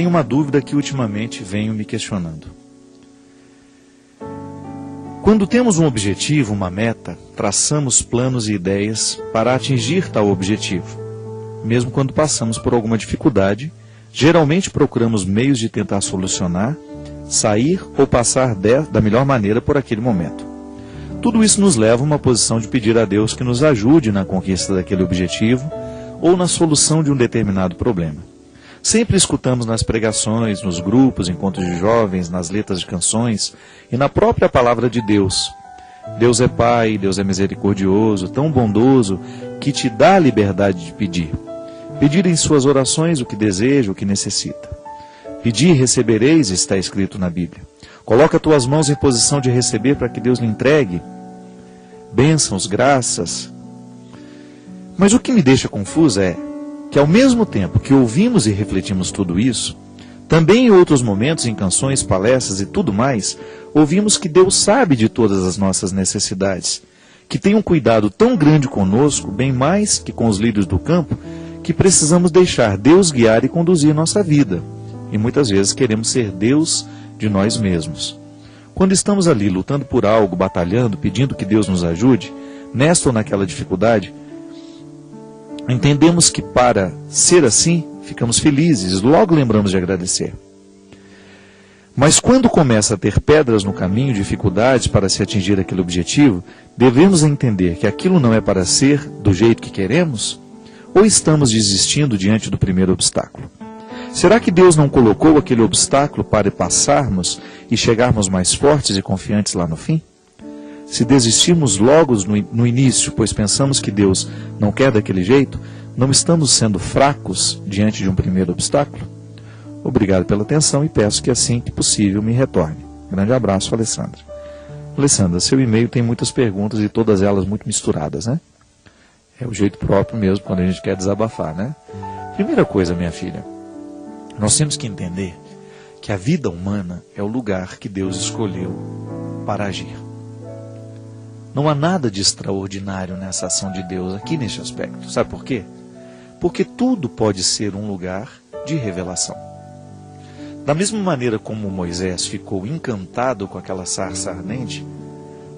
tenho uma dúvida que ultimamente venho me questionando. Quando temos um objetivo, uma meta, traçamos planos e ideias para atingir tal objetivo. Mesmo quando passamos por alguma dificuldade, geralmente procuramos meios de tentar solucionar, sair ou passar da melhor maneira por aquele momento. Tudo isso nos leva a uma posição de pedir a Deus que nos ajude na conquista daquele objetivo ou na solução de um determinado problema. Sempre escutamos nas pregações, nos grupos, encontros de jovens, nas letras de canções e na própria palavra de Deus. Deus é Pai, Deus é misericordioso, tão bondoso, que te dá a liberdade de pedir. Pedir em suas orações o que deseja, o que necessita. Pedir e recebereis, está escrito na Bíblia. Coloca tuas mãos em posição de receber para que Deus lhe entregue bênçãos, graças. Mas o que me deixa confuso é que ao mesmo tempo que ouvimos e refletimos tudo isso, também em outros momentos, em canções, palestras e tudo mais, ouvimos que Deus sabe de todas as nossas necessidades, que tem um cuidado tão grande conosco, bem mais que com os lírios do campo, que precisamos deixar Deus guiar e conduzir nossa vida. E muitas vezes queremos ser Deus de nós mesmos. Quando estamos ali lutando por algo, batalhando, pedindo que Deus nos ajude, nesta ou naquela dificuldade, entendemos que para ser assim, ficamos felizes, logo lembramos de agradecer. Mas quando começa a ter pedras no caminho, dificuldades para se atingir aquele objetivo, devemos entender que aquilo não é para ser do jeito que queremos? Ou estamos desistindo diante do primeiro obstáculo? Será que Deus não colocou aquele obstáculo para passarmos e chegarmos mais fortes e confiantes lá no fim? Se desistimos logo no início, pois pensamos que Deus não quer daquele jeito, não estamos sendo fracos diante de um primeiro obstáculo? Obrigado pela atenção e peço que assim que possível me retorne. Grande abraço, Alessandra. Alessandra, seu e-mail tem muitas perguntas e todas elas muito misturadas, né? É o jeito próprio mesmo quando a gente quer desabafar, né? Primeira coisa, minha filha, nós temos que entender que a vida humana é o lugar que Deus escolheu para agir. Não há nada de extraordinário nessa ação de Deus aqui neste aspecto. Sabe por quê? Porque tudo pode ser um lugar de revelação. Da mesma maneira como Moisés ficou encantado com aquela sarça ardente,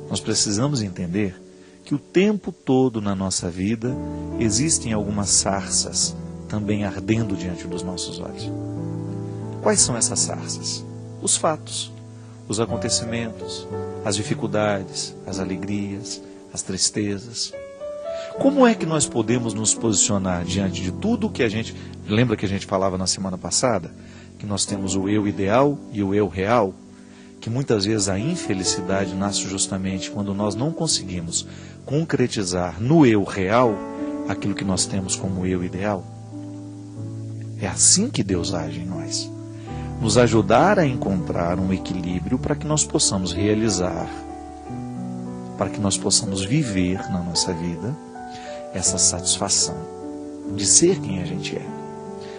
nós precisamos entender que o tempo todo na nossa vida existem algumas sarças também ardendo diante dos nossos olhos. Quais são essas sarças? Os fatos, os acontecimentos, as dificuldades, as alegrias, as tristezas. Como é que nós podemos nos posicionar diante de tudo que a gente... Lembra que a gente falava na semana passada? Que nós temos o eu ideal e o eu real? Que muitas vezes a infelicidade nasce justamente quando nós não conseguimos concretizar no eu real aquilo que nós temos como eu ideal. É assim que Deus age em nós. Nos ajudar a encontrar um equilíbrio para que nós possamos realizar, para que nós possamos viver na nossa vida essa satisfação de ser quem a gente é.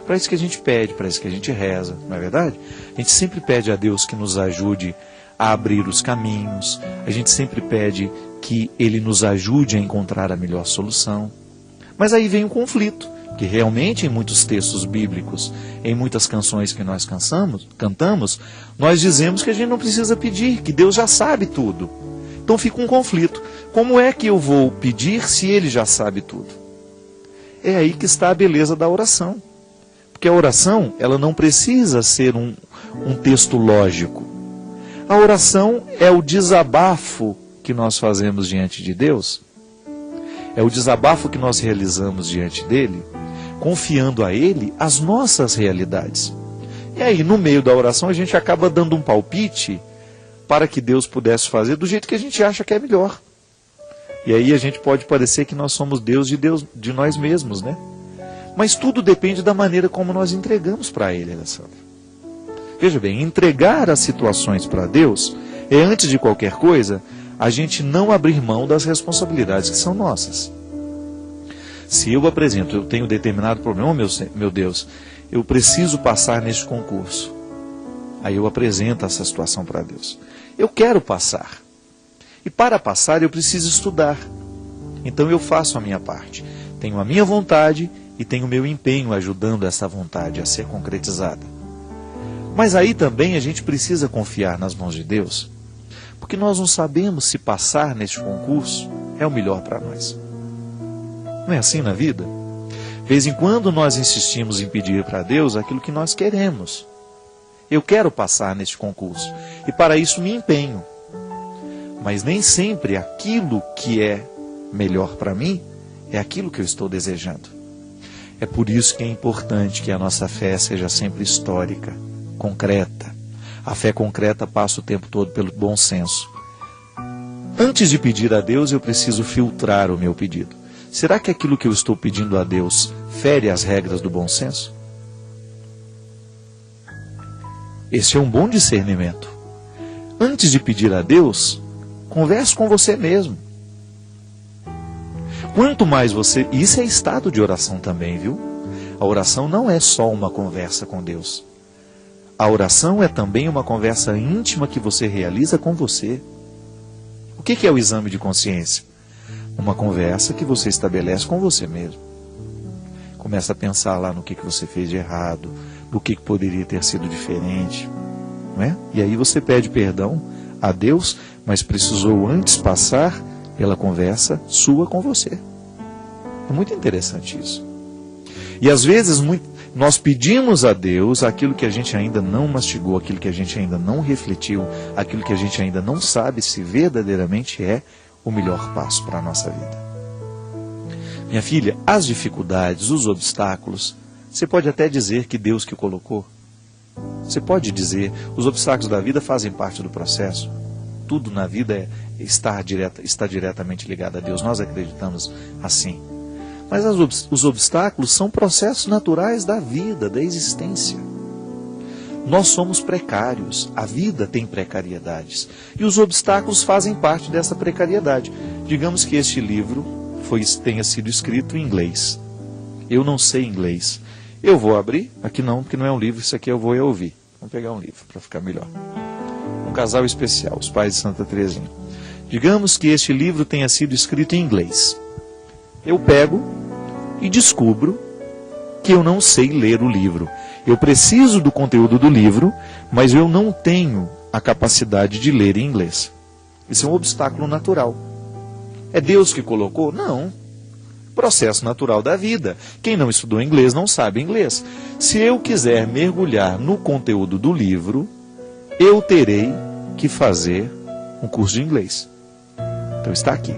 Para isso que a gente pede, para isso que a gente reza, não é verdade? A gente sempre pede a Deus que nos ajude a abrir os caminhos, a gente sempre pede que Ele nos ajude a encontrar a melhor solução. Mas aí vem o conflito, que realmente em muitos textos bíblicos, em muitas canções que nós cantamos, nós dizemos que a gente não precisa pedir, que Deus já sabe tudo. Então fica um conflito. Como é que eu vou pedir se Ele já sabe tudo? É aí que está a beleza da oração. Porque a oração, ela não precisa ser um texto lógico. A oração é o desabafo que nós fazemos diante de Deus. É o desabafo que nós realizamos diante dEle, confiando a Ele as nossas realidades. E aí, no meio da oração, a gente acaba dando um palpite para que Deus pudesse fazer do jeito que a gente acha que é melhor. E aí a gente pode parecer que nós somos Deus de nós mesmos, né? Mas tudo depende da maneira como nós entregamos para Ele, Alessandra. Veja bem, entregar as situações para Deus é, antes de qualquer coisa, a gente não abrir mão das responsabilidades que são nossas. Se eu apresento, eu tenho determinado problema, meu Deus, eu preciso passar neste concurso. Aí eu apresento essa situação para Deus. Eu quero passar. E para passar eu preciso estudar. Então eu faço a minha parte. Tenho a minha vontade e tenho o meu empenho ajudando essa vontade a ser concretizada. Mas aí também a gente precisa confiar nas mãos de Deus, porque nós não sabemos se passar neste concurso é o melhor para nós. Não é assim na vida? De vez em quando nós insistimos em pedir para Deus aquilo que nós queremos. Eu quero passar neste concurso e para isso me empenho. Mas nem sempre aquilo que é melhor para mim é aquilo que eu estou desejando. É por isso que é importante que a nossa fé seja sempre histórica, concreta. A fé concreta passa o tempo todo pelo bom senso. Antes de pedir a Deus, eu preciso filtrar o meu pedido. Será que aquilo que eu estou pedindo a Deus fere as regras do bom senso? Esse é um bom discernimento. Antes de pedir a Deus, converse com você mesmo. Quanto mais você... Isso é estado de oração também, viu? A oração não é só uma conversa com Deus. A oração é também uma conversa íntima que você realiza com você. O que é o exame de consciência? Uma conversa que você estabelece com você mesmo. Começa a pensar lá no que você fez de errado, do que poderia ter sido diferente, não é? E aí você pede perdão a Deus, mas precisou antes passar pela conversa sua com você. É muito interessante isso. E às vezes nós pedimos a Deus aquilo que a gente ainda não mastigou, aquilo que a gente ainda não refletiu, aquilo que a gente ainda não sabe se verdadeiramente é o melhor passo para a nossa vida. Minha filha, as dificuldades, os obstáculos, você pode até dizer que Deus que colocou. Você pode dizer, os obstáculos da vida fazem parte do processo. Tudo na vida está diretamente ligado a Deus. Nós acreditamos assim. Mas os obstáculos são processos naturais da vida, da existência. Nós somos precários, a vida tem precariedades. E os obstáculos fazem parte dessa precariedade. Digamos que este livro tenha sido escrito em inglês. Eu não sei inglês. Eu vou abrir, aqui não, porque não é um livro, isso aqui eu vou ouvir. Vamos pegar um livro para ficar melhor. Um casal especial, os pais de Santa Teresinha. Digamos que este livro tenha sido escrito em inglês. Eu pego e descubro que eu não sei ler o livro. Eu preciso do conteúdo do livro, mas eu não tenho a capacidade de ler em inglês. Isso é um obstáculo natural. É Deus que colocou? Não. Processo natural da vida. Quem não estudou inglês não sabe inglês. Se eu quiser mergulhar no conteúdo do livro, eu terei que fazer um curso de inglês. Então está aqui.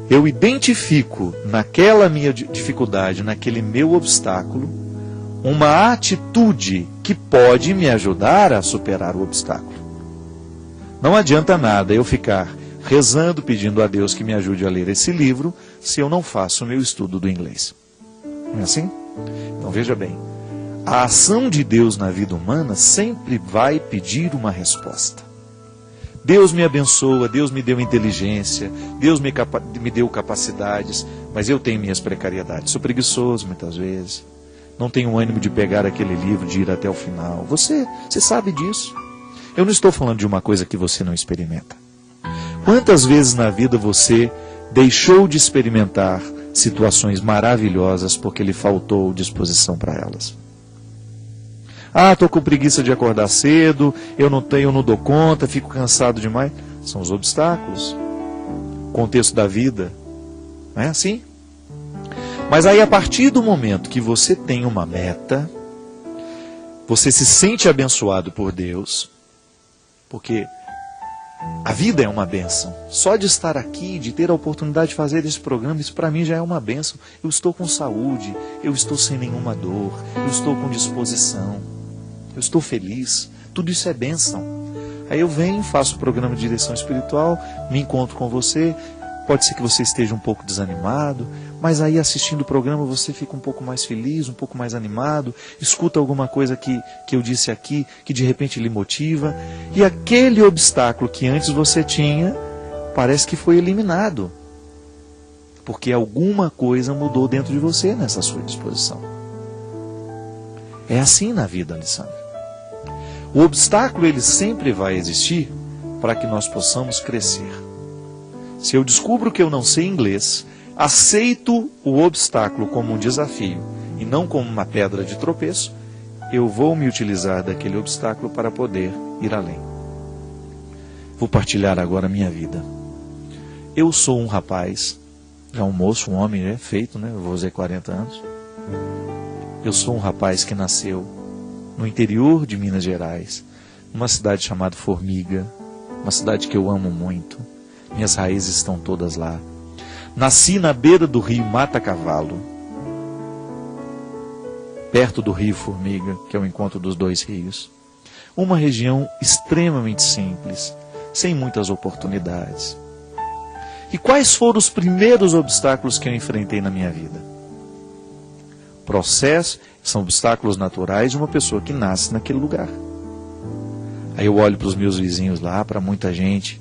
Eu identifico naquela minha dificuldade, naquele meu obstáculo, uma atitude que pode me ajudar a superar o obstáculo. Não adianta nada eu ficar rezando, pedindo a Deus que me ajude a ler esse livro, se eu não faço o meu estudo do inglês. Não é assim? Então veja bem, a ação de Deus na vida humana sempre vai pedir uma resposta. Deus me abençoa, Deus me deu inteligência, Deus me deu capacidades, mas eu tenho minhas precariedades. Sou preguiçoso muitas vezes, não tenho ânimo de pegar aquele livro, de ir até o final. Você sabe disso. Eu não estou falando de uma coisa que você não experimenta. Quantas vezes na vida você deixou de experimentar situações maravilhosas porque lhe faltou disposição para elas? Ah, estou com preguiça de acordar cedo, eu não dou conta, fico cansado demais. São os obstáculos. O contexto da vida. Não é assim? Mas aí, a partir do momento que você tem uma meta, você se sente abençoado por Deus, porque a vida é uma bênção. Só de estar aqui, de ter a oportunidade de fazer esse programa, isso para mim já é uma bênção. Eu estou com saúde, eu estou sem nenhuma dor, eu estou com disposição, eu estou feliz, tudo isso é bênção. Aí eu venho, faço o programa de direção espiritual, me encontro com você, pode ser que você esteja um pouco desanimado, mas aí assistindo o programa você fica um pouco mais feliz, um pouco mais animado, escuta alguma coisa que eu disse aqui, que de repente lhe motiva, e aquele obstáculo que antes você tinha, parece que foi eliminado, porque alguma coisa mudou dentro de você nessa sua disposição. É assim na vida, Alessandra. O obstáculo ele sempre vai existir para que nós possamos crescer. Se eu descubro que eu não sei inglês, aceito o obstáculo como um desafio e não como uma pedra de tropeço, eu vou me utilizar daquele obstáculo para poder ir além. Vou partilhar agora a minha vida. Eu sou um rapaz, já um moço, um homem, feito, eu vou fazer 40 anos. Eu sou um rapaz que nasceu no interior de Minas Gerais, numa cidade chamada Formiga, uma cidade que eu amo muito. Minhas raízes estão todas lá. Nasci na beira do rio Mata Cavalo, perto do rio Formiga, que é o encontro dos dois rios. Uma região extremamente simples, sem muitas oportunidades. E quais foram os primeiros obstáculos que eu enfrentei na minha vida? Processo, são obstáculos naturais de uma pessoa que nasce naquele lugar. Aí eu olho para os meus vizinhos lá, para muita gente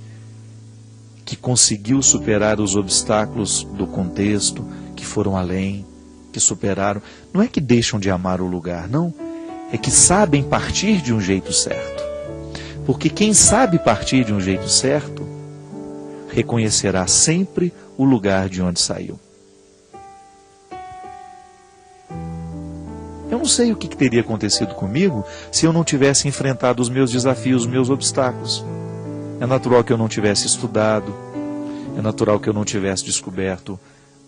que conseguiu superar os obstáculos do contexto, que foram além, que superaram. Não é que deixam de amar o lugar, não. É que sabem partir de um jeito certo. Porque quem sabe partir de um jeito certo, reconhecerá sempre o lugar de onde saiu. Eu não sei o que teria acontecido comigo se eu não tivesse enfrentado os meus desafios, os meus obstáculos. É natural que eu não tivesse estudado, é natural que eu não tivesse descoberto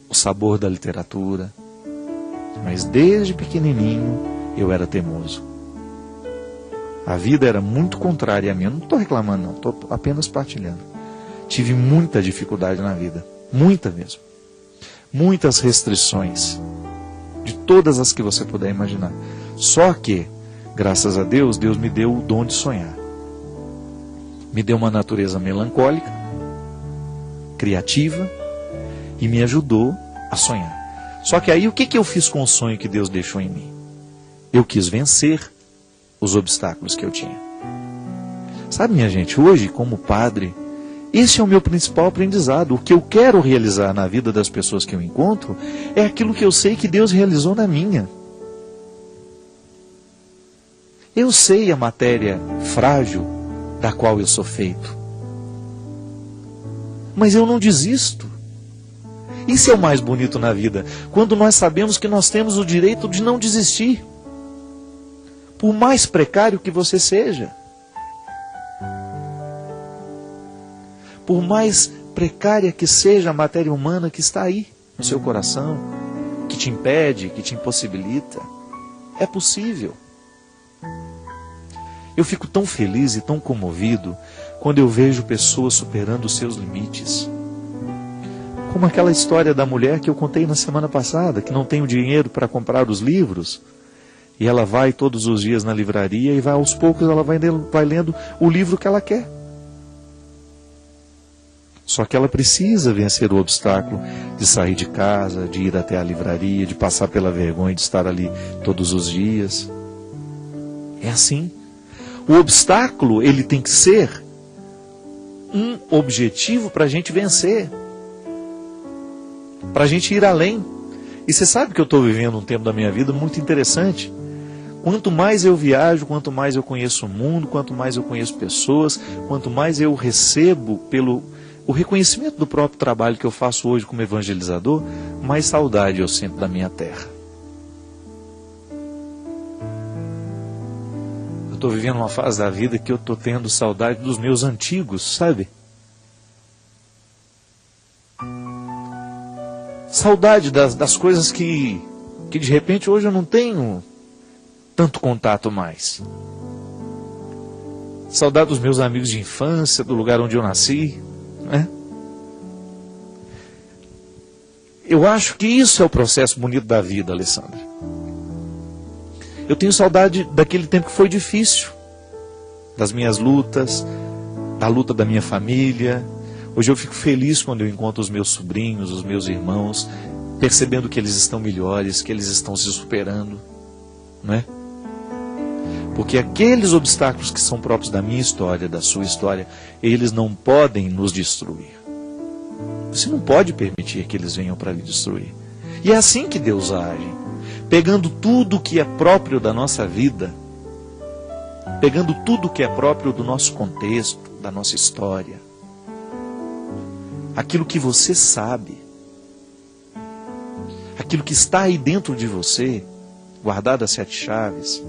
o sabor da literatura, mas desde pequenininho eu era teimoso. A vida era muito contrária a mim, eu não estou reclamando não, estou apenas partilhando. Tive muita dificuldade na vida, muita mesmo, muitas restrições, de todas as que você puder imaginar. Só que, graças a Deus, Deus me deu o dom de sonhar. Me deu uma natureza melancólica, criativa, e me ajudou a sonhar. Só que aí o que eu fiz com o sonho que Deus deixou em mim? Eu quis vencer os obstáculos que eu tinha. Sabe, minha gente, hoje, como padre, esse é o meu principal aprendizado. O que eu quero realizar na vida das pessoas que eu encontro é aquilo que eu sei que Deus realizou na minha. Eu sei a matéria frágil da qual eu sou feito. Mas eu não desisto. Isso é o mais bonito na vida, quando nós sabemos que nós temos o direito de não desistir. Por mais precário que você seja. Por mais precária que seja a matéria humana que está aí, no seu coração, que te impede, que te impossibilita, é possível. Eu fico tão feliz e tão comovido quando eu vejo pessoas superando os seus limites. Como aquela história da mulher que eu contei na semana passada, que não tem o dinheiro para comprar os livros, e ela vai todos os dias na livraria e aos poucos ela vai lendo o livro que ela quer. Só que ela precisa vencer o obstáculo de sair de casa, de ir até a livraria, de passar pela vergonha de estar ali todos os dias. É assim. O obstáculo, ele tem que ser um objetivo para a gente vencer. Para a gente ir além. E você sabe que eu estou vivendo um tempo da minha vida muito interessante. Quanto mais eu viajo, quanto mais eu conheço o mundo, quanto mais eu conheço pessoas, quanto mais eu recebo pelo o reconhecimento do próprio trabalho que eu faço hoje como evangelizador, mais saudade eu sinto da minha terra. Eu estou vivendo uma fase da vida que eu estou tendo saudade dos meus antigos, sabe? Saudade das coisas que de repente hoje eu não tenho tanto contato mais. Saudade dos meus amigos de infância, do lugar onde eu nasci. Eu acho que isso é o processo bonito da vida, Alessandra. Eu tenho saudade daquele tempo que foi difícil, das minhas lutas, da luta da minha família. Hoje eu fico feliz quando eu encontro os meus sobrinhos, os meus irmãos, percebendo que eles estão melhores, que eles estão se superando, não é? Porque aqueles obstáculos que são próprios da minha história, da sua história, eles não podem nos destruir. Você não pode permitir que eles venham para lhe destruir. E é assim que Deus age. Pegando tudo que é próprio da nossa vida, pegando tudo que é próprio do nosso contexto, da nossa história, aquilo que você sabe, aquilo que está aí dentro de você, guardado a 7 chaves,